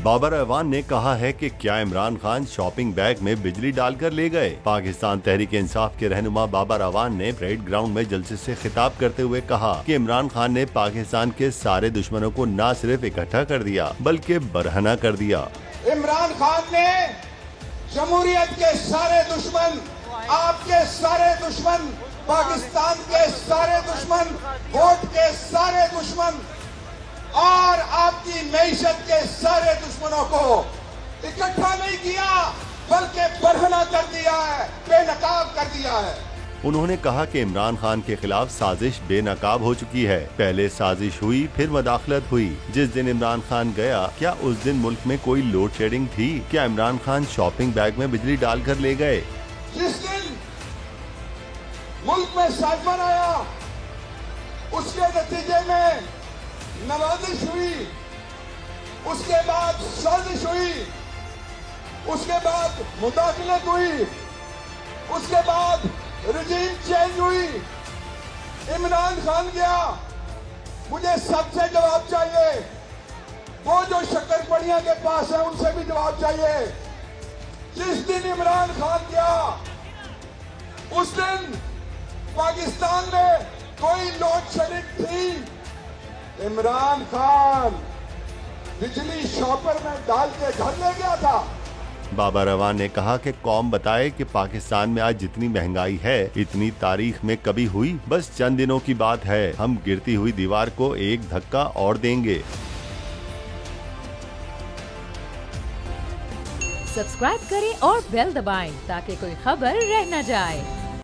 बाबर अवान ने कहा है कि क्या इमरान खान शॉपिंग बैग में बिजली डालकर ले गए। पाकिस्तान तहरीक इंसाफ के रहनुमा बाबर अवान ने परेड ग्राउंड में जलसे से खिताब करते हुए कहा कि इमरान खान ने पाकिस्तान के सारे दुश्मनों को न सिर्फ इकट्ठा कर दिया बल्कि बरहना कर दिया। इमरान खान ने जमहूरियत के सारे दुश्मन, आपके सारे दुश्मन, पाकिस्तान के सारे दुश्मन, वोट के सारे दुश्मन और आपकी मईशत के सारे दुश्मनों को इकट्ठा नहीं किया बल्कि बरहना कर दिया है, बेनकाब कर दिया है। उन्होंने कहा कि इमरान खान के खिलाफ साजिश बेनकाब हो चुकी है। पहले साजिश हुई, फिर मदाखलत हुई। जिस दिन इमरान खान गया, क्या उस दिन मुल्क में कोई लोड शेडिंग थी? क्या इमरान खान शॉपिंग बैग में बिजली डालकर ले गए? जिस दिन मुल्क में साइफर आया, उसके नतीजे में नवाजिश हुई, उसके बाद साजिश हुई, उसके बाद मुदाखलत हुई, उसके बाद रजीम चेंज हुई, इमरान खान गया। मुझे सबसे जवाब चाहिए, वो जो शक्करपड़िया के पास है उनसे भी जवाब चाहिए। जिस दिन इमरान खान गया उस दिन पाकिस्तान में कोई लोड शेडिंग थी? इमरान खान बिजली शॉपर में डाल के घर ले गया था। बाबर अवान ने कहा कि कौम बताए कि पाकिस्तान में आज जितनी महंगाई है इतनी तारीख में कभी हुई। बस चंद दिनों की बात है, हम गिरती हुई दीवार को एक धक्का और देंगे। सब्सक्राइब करें और बेल दबाएं ताकि कोई खबर रह न जाए।